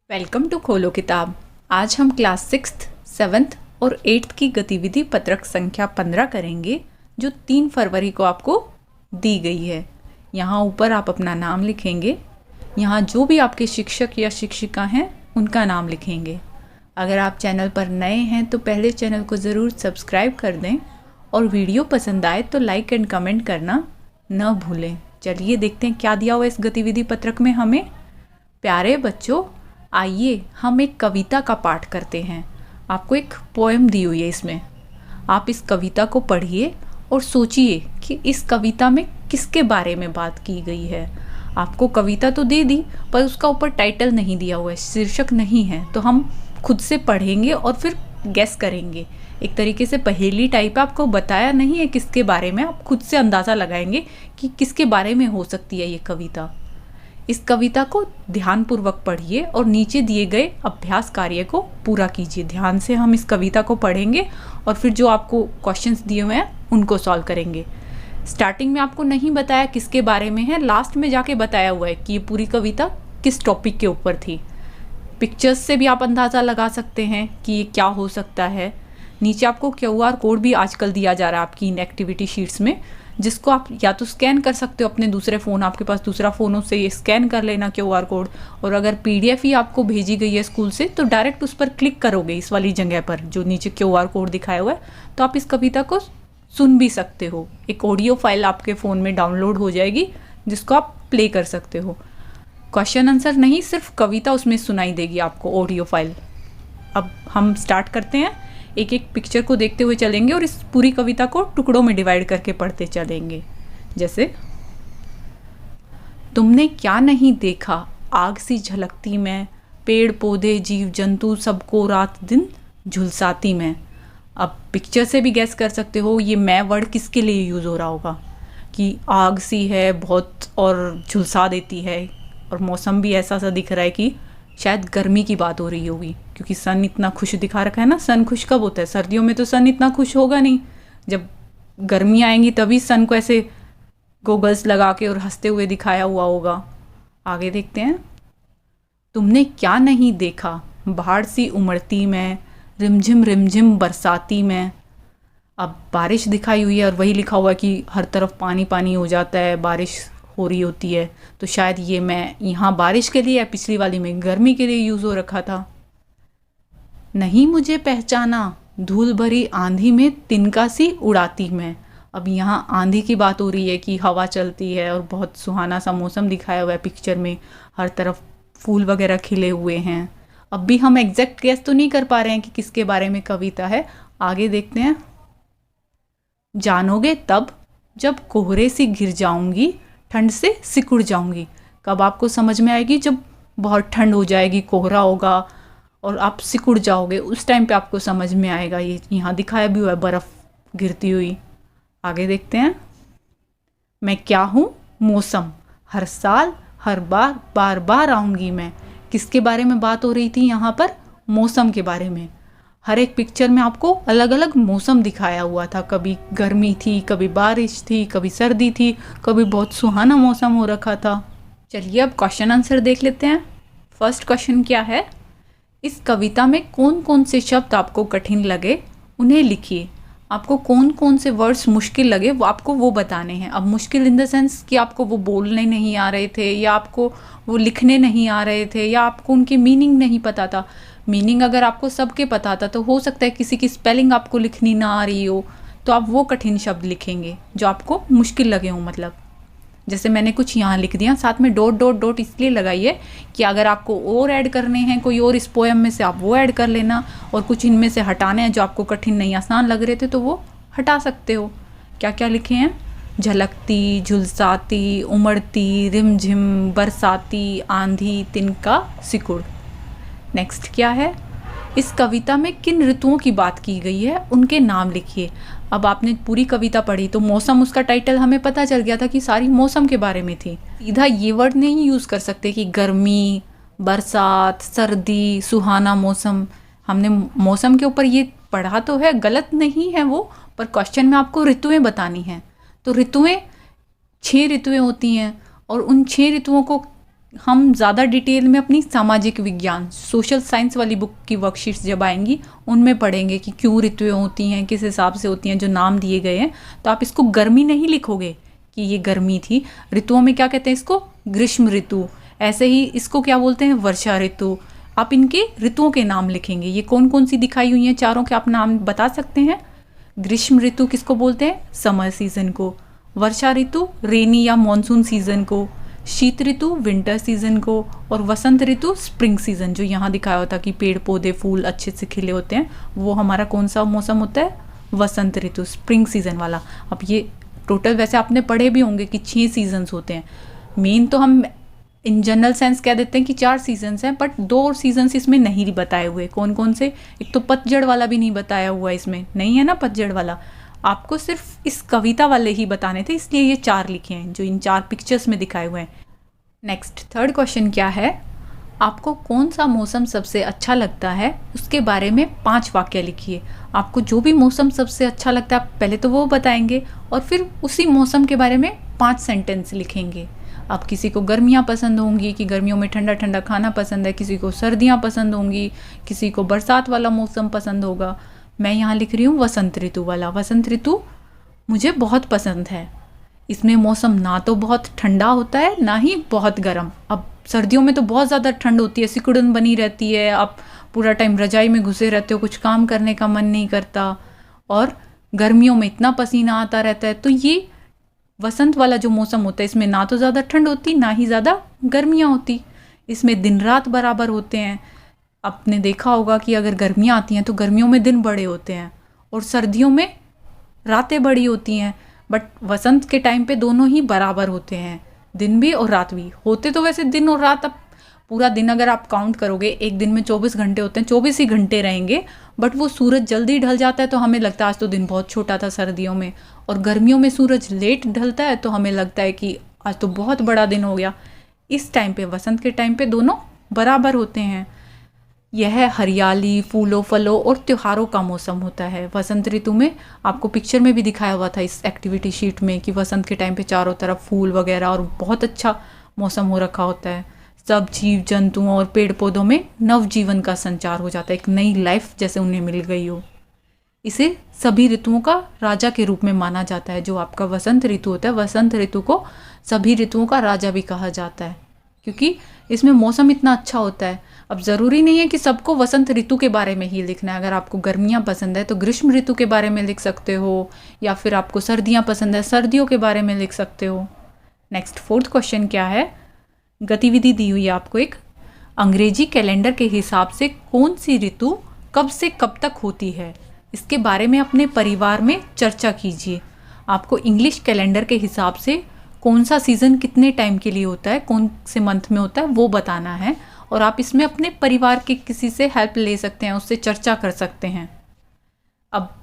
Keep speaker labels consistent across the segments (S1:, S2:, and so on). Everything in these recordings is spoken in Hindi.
S1: वेलकम टू खोलो किताब। आज हम क्लास 6th, 7th और 8th की गतिविधि पत्रक संख्या 15 करेंगे जो 3 फरवरी को आपको दी गई है। यहाँ ऊपर आप अपना नाम लिखेंगे। यहाँ जो भी आपके शिक्षक या शिक्षिका हैं उनका नाम लिखेंगे। अगर आप चैनल पर नए हैं तो पहले चैनल को ज़रूर सब्सक्राइब कर दें और वीडियो पसंद आए तो लाइक एंड कमेंट करना न भूलें। चलिए देखते हैं क्या दिया हुआ इस गतिविधि पत्रक में हमें। प्यारे बच्चों, आइए हम एक कविता का पाठ करते हैं। आपको एक पोएम दी हुई है इसमें। आप इस कविता को पढ़िए और सोचिए कि इस कविता में किसके बारे में बात की गई है। आपको कविता तो दे दी पर उसका ऊपर टाइटल नहीं दिया हुआ है, शीर्षक नहीं है, तो हम खुद से पढ़ेंगे और फिर गेस करेंगे। एक तरीके से पहेली टाइप। आपको बताया नहीं है किसके बारे में, आप खुद से अंदाज़ा लगाएंगे कि किसके बारे में हो सकती है ये कविता। इस कविता को ध्यानपूर्वक पढ़िए और नीचे दिए गए अभ्यास कार्य को पूरा कीजिए। ध्यान से हम इस कविता को पढ़ेंगे और फिर जो आपको क्वेश्चंस दिए हुए हैं उनको सॉल्व करेंगे। स्टार्टिंग में आपको नहीं बताया किसके बारे में है, लास्ट में जाके बताया हुआ है कि ये पूरी कविता किस टॉपिक के ऊपर थी। पिक्चर्स से भी आप अंदाज़ा लगा सकते हैं कि ये क्या हो सकता है। नीचे आपको QR कोड भी आजकल दिया जा रहा है आपकी इन एक्टिविटी शीट्स में, जिसको आप या तो स्कैन कर सकते हो अपने दूसरे फ़ोन, आपके पास दूसरा फ़ोन हो, उससे ये स्कैन कर लेना QR कोड। और अगर PDF ही आपको भेजी गई है स्कूल से तो डायरेक्ट उस पर क्लिक करोगे इस वाली जगह पर जो नीचे QR कोड दिखाया हुआ है, तो आप इस कविता को सुन भी सकते हो। एक ऑडियो फाइल आपके फ़ोन में डाउनलोड हो जाएगी जिसको आप प्ले कर सकते हो। क्वेश्चन आंसर नहीं, सिर्फ कविता उसमें सुनाई देगी आपको, ऑडियो फाइल। अब हम स्टार्ट करते हैं। एक एक पिक्चर को देखते हुए चलेंगे और इस पूरी कविता को टुकड़ों में डिवाइड करके पढ़ते चलेंगे। जैसे, तुमने क्या नहीं देखा आग सी झलकती मैं, पेड़ पौधे जीव जंतु सबको रात दिन झुलसाती मैं। अब पिक्चर से भी गैस कर सकते हो ये मैं वर्ड किसके लिए यूज़ हो रहा होगा, कि आग सी है बहुत और झुलसा देती है, और मौसम भी ऐसा सा दिख रहा है कि शायद गर्मी की बात हो रही होगी, क्योंकि सन इतना खुश दिखा रखा है ना। सन खुश कब होता है? सर्दियों में तो सन इतना खुश होगा नहीं। जब गर्मी आएंगी तभी सन को ऐसे गोगल्स लगा के और हंसते हुए दिखाया हुआ होगा। आगे देखते हैं। तुमने क्या नहीं देखा बाढ़ सी उमड़ती मैं, रिमझिम रिमझिम बरसाती मैं। अब बारिश दिखाई हुई है और वही लिखा हुआ है कि हर तरफ पानी पानी हो जाता है, बारिश हो रही होती है, तो शायद ये मैं यहाँ बारिश के लिए या पिछली वाली में गर्मी के लिए यूज़ हो रखा था। नहीं मुझे पहचाना धूल भरी आंधी में तिनका सी उड़ाती मैं। अब यहाँ आंधी की बात हो रही है कि हवा चलती है और बहुत सुहाना सा मौसम दिखाया हुआ है पिक्चर में, हर तरफ फूल वगैरह खिले हुए हैं। अब भी हम एग्जैक्ट गेस तो नहीं कर पा रहे हैं कि किसके बारे में कविता है। आगे देखते हैं। जानोगे तब जब कोहरे सी घिर जाऊंगी, ठंड से सिकुड़ जाऊंगी। कब आपको समझ में आएगी? जब बहुत ठंड हो जाएगी, कोहरा होगा और आप सिकुड़ जाओगे, उस टाइम पे आपको समझ में आएगा। ये यहाँ दिखाया भी हुआ है बर्फ़ गिरती हुई। आगे देखते हैं। मैं क्या हूँ मौसम, हर साल हर बार बार बार आऊँगी मैं। किसके बारे में बात हो रही थी यहाँ पर? मौसम के बारे में। हर एक पिक्चर में आपको अलग अलग मौसम दिखाया हुआ था। कभी गर्मी थी, कभी बारिश थी, कभी सर्दी थी, कभी बहुत सुहाना मौसम हो रखा था। चलिए अब क्वेश्चन आंसर देख लेते हैं। फर्स्ट क्वेश्चन क्या है? इस कविता में कौन कौन से शब्द आपको कठिन लगे उन्हें लिखिए। आपको कौन कौन से वर्ड्स मुश्किल लगे वो आपको वो बताने हैं। अब मुश्किल इन द सेंस कि आपको वो बोलने नहीं आ रहे थे, या आपको वो लिखने नहीं आ रहे थे, या आपको उनकी मीनिंग नहीं पता था। मीनिंग अगर आपको सबके पता था तो हो सकता है किसी की स्पेलिंग आपको लिखनी ना आ रही हो, तो आप वो कठिन शब्द लिखेंगे जो आपको मुश्किल लगे हों। मतलब जैसे मैंने कुछ यहाँ लिख दिया, साथ में डॉट डॉट डॉट इसलिए लगाइए कि अगर आपको और ऐड करने हैं कोई और इस पोएम में से, आप वो ऐड कर लेना, और कुछ इनमें से हटाने हैं जो आपको कठिन नहीं आसान लग रहे थे तो वो हटा सकते हो। क्या क्या लिखे हैं? झलकती, झुलसाती, उमड़ती, रिमझिम, बरसाती, आंधी, तिनका, सिकुड़। नेक्स्ट क्या है? इस कविता में किन ऋतुओं की बात की गई है उनके नाम लिखिए। अब आपने पूरी कविता पढ़ी तो मौसम, उसका टाइटल हमें पता चल गया था कि सारी मौसम के बारे में थी। सीधा ये वर्ड नहीं यूज़ कर सकते कि गर्मी, बरसात, सर्दी, सुहाना मौसम। हमने मौसम के ऊपर ये पढ़ा तो है, गलत नहीं है वो, पर क्वेश्चन में आपको ऋतुएं बतानी हैं। तो ऋतुएं 6 ऋतुएं होती हैं और उन 6 ऋतुओं को हम ज़्यादा डिटेल में अपनी सामाजिक विज्ञान सोशल साइंस वाली बुक की वर्कशीट्स जब आएंगी उनमें पढ़ेंगे कि क्यों ऋतुएं होती हैं, किस हिसाब से होती हैं, जो नाम दिए गए हैं। तो आप इसको गर्मी नहीं लिखोगे कि ये गर्मी थी। ऋतुओं में क्या कहते हैं इसको? ग्रीष्म ऋतु। ऐसे ही इसको क्या बोलते हैं? वर्षा ऋतु। आप इनके ऋतुओं के नाम लिखेंगे। ये कौन कौन सी दिखाई हुई हैं चारों के आप नाम बता सकते हैं? ग्रीष्म ऋतु किसको बोलते हैं? समर सीजन को। वर्षा ऋतु रेनी या मॉनसून सीजन को। शीत ऋतु विंटर सीजन को। और वसंत ऋतु स्प्रिंग सीजन, जो यहाँ दिखाया होता कि पेड़ पौधे फूल अच्छे से खिले होते हैं, वो हमारा कौन सा मौसम होता है? वसंत ऋतु, स्प्रिंग सीजन वाला। अब ये टोटल वैसे आपने पढ़े भी होंगे कि 6 सीजन्स होते हैं। मेन तो हम इन जनरल सेंस कह देते हैं कि 4 सीजन्स हैं, बट 2 और सीजन्स इसमें नहीं बताए हुए। कौन कौन से? एक तो पतझड़ वाला भी नहीं बताया हुआ, इसमें नहीं है ना पतझड़ वाला। आपको सिर्फ इस कविता वाले ही बताने थे, इसलिए ये 4 लिखे हैं जो इन 4 पिक्चर्स में दिखाए हुए हैं। नेक्स्ट थर्ड क्वेश्चन क्या है? आपको कौन सा मौसम सबसे अच्छा लगता है उसके बारे में 5 वाक्य लिखिए। आपको जो भी मौसम सबसे अच्छा लगता है आप पहले तो वो बताएंगे और फिर उसी मौसम के बारे में 5 सेंटेंस लिखेंगे। अब किसी को गर्मियाँ पसंद होंगी कि गर्मियों में ठंडा ठंडा खाना पसंद है, किसी को सर्दियाँ पसंद होंगी, किसी को बरसात वाला मौसम पसंद होगा। मैं यहाँ लिख रही हूँ वसंत ऋतु वाला। वसंत ऋतु मुझे बहुत पसंद है। इसमें मौसम ना तो बहुत ठंडा होता है ना ही बहुत गर्म। अब सर्दियों में तो बहुत ज़्यादा ठंड होती है, सिकुड़न बनी रहती है, आप पूरा टाइम रजाई में घुसे रहते हो, कुछ काम करने का मन नहीं करता। और गर्मियों में इतना पसीना आता रहता है। तो ये वसंत वाला जो मौसम होता है इसमें ना तो ज़्यादा ठंड होती ना ही ज़्यादा गर्मियाँ होती। इसमें दिन रात बराबर होते हैं। आपने देखा होगा कि अगर गर्मियाँ आती हैं तो गर्मियों में दिन बड़े होते हैं और सर्दियों में रातें बड़ी होती हैं। बट वसंत के टाइम पे दोनों ही बराबर होते हैं, दिन भी और रात भी। होते तो वैसे दिन और रात, अब पूरा दिन अगर आप काउंट करोगे एक दिन में 24 घंटे होते हैं, 24 ही घंटे रहेंगे। बट वो सूरज जल्दी ढल जाता है तो हमें लगता है आज तो दिन बहुत छोटा था सर्दियों में। और गर्मियों में सूरज लेट ढलता है तो हमें लगता है कि आज तो बहुत बड़ा दिन हो गया। इस टाइम पे, वसंत के टाइम पे दोनों बराबर होते हैं। यह हरियाली, फूलों फलों और त्योहारों का मौसम होता है। वसंत ऋतु में आपको पिक्चर में भी दिखाया हुआ था इस एक्टिविटी शीट में कि वसंत के टाइम पे चारों तरफ फूल वगैरह और बहुत अच्छा मौसम हो रखा होता है। सब जीव जंतुओं और पेड़ पौधों में नवजीवन का संचार हो जाता है, एक नई लाइफ जैसे उन्हें मिल गई हो। इसे सभी ऋतुओं का राजा के रूप में माना जाता है। जो आपका वसंत ऋतु होता है, वसंत ऋतु को सभी ऋतुओं का राजा भी कहा जाता है क्योंकि इसमें मौसम इतना अच्छा होता है। अब ज़रूरी नहीं है कि सबको वसंत ऋतु के बारे में ही लिखना है। अगर आपको गर्मियाँ पसंद है तो ग्रीष्म ऋतु के बारे में लिख सकते हो, या फिर आपको सर्दियाँ पसंद है सर्दियों के बारे में लिख सकते हो। नेक्स्ट फोर्थ क्वेश्चन क्या है? गतिविधि दी हुई है आपको एक। अंग्रेजी कैलेंडर के हिसाब से कौन सी ऋतु कब से कब तक होती है, इसके बारे में अपने परिवार में चर्चा कीजिए। आपको इंग्लिश कैलेंडर के हिसाब से कौन सा सीज़न कितने टाइम के लिए होता है, कौन से मंथ में होता है, वो बताना है। और आप इसमें अपने परिवार के किसी से हेल्प ले सकते हैं, उससे चर्चा कर सकते हैं। अब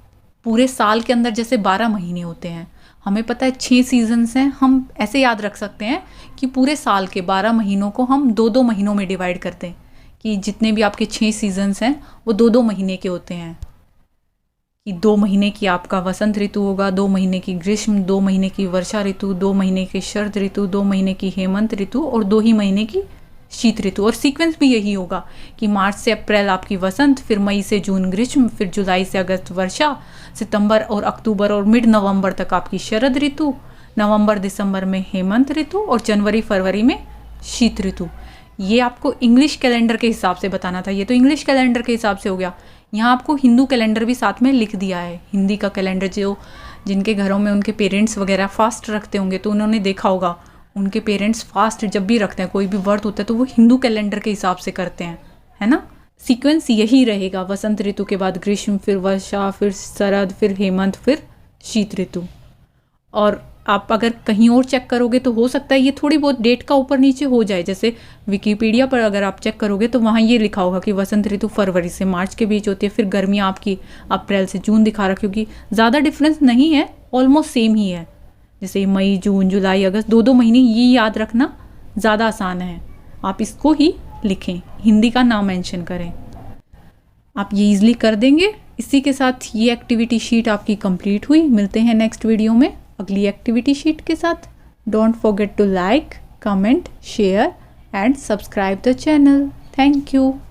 S1: पूरे साल के अंदर जैसे 12 महीने होते हैं, हमें पता है 6 सीजन्स हैं। हम ऐसे याद रख सकते हैं कि पूरे साल के 12 महीनों को हम 2-2 महीनों में डिवाइड करते हैं कि जितने भी आपके 6 सीजन्स हैं वो 2-2 महीने के होते हैं। कि 2 महीने की आपका वसंत ऋतु होगा, 2 महीने की ग्रीष्म, 2 महीने की वर्षा ऋतु, 2 महीने की शरद ऋतु, 2 महीने की हेमंत ऋतु और 2 ही महीने की शीत ऋतु। और सीक्वेंस भी यही होगा कि मार्च से अप्रैल आपकी वसंत, फिर मई से जून ग्रीष्म, फिर जुलाई से अगस्त वर्षा, सितंबर और अक्टूबर और मिड नवंबर तक आपकी शरद ऋतु, नवंबर दिसंबर में हेमंत ऋतु और जनवरी फरवरी में शीत ऋतु। ये आपको इंग्लिश कैलेंडर के हिसाब से बताना था। ये तो इंग्लिश कैलेंडर के हिसाब से हो गया। यहाँ आपको हिंदू कैलेंडर भी साथ में लिख दिया है। हिंदी का कैलेंडर जो जिनके घरों में उनके पेरेंट्स वगैरह फास्ट रखते होंगे तो उन्होंने देखा होगा उनके पेरेंट्स फास्ट जब भी रखते हैं, कोई भी व्रत होता है तो वो हिंदू कैलेंडर के हिसाब से करते हैं, है ना। सीक्वेंस यही रहेगा, वसंत ऋतु के बाद ग्रीष्म, फिर वर्षा, फिर शरद, फिर हेमंत, फिर शीत ऋतु। और आप अगर कहीं और चेक करोगे तो हो सकता है ये थोड़ी बहुत डेट का ऊपर नीचे हो जाए। जैसे विकिपीडिया पर अगर आप चेक करोगे तो वहाँ ये लिखा होगा कि वसंत ऋतु फरवरी से मार्च के बीच होती है, फिर गर्मियाँ आपकी अप्रैल से जून दिखा रहा, क्योंकि ज़्यादा डिफरेंस नहीं है, ऑलमोस्ट सेम ही है। जैसे मई, जून, जुलाई, अगस्त, 2-2 महीने, ये याद रखना ज़्यादा आसान है। आप इसको ही लिखें, हिंदी का नाम मेंशन करें, आप ये ईजिली कर देंगे। इसी के साथ ये एक्टिविटी शीट आपकी कंप्लीट हुई। मिलते हैं नेक्स्ट वीडियो में अगली एक्टिविटी शीट के साथ। Don't forget to like, comment, share and subscribe the channel. Thank you.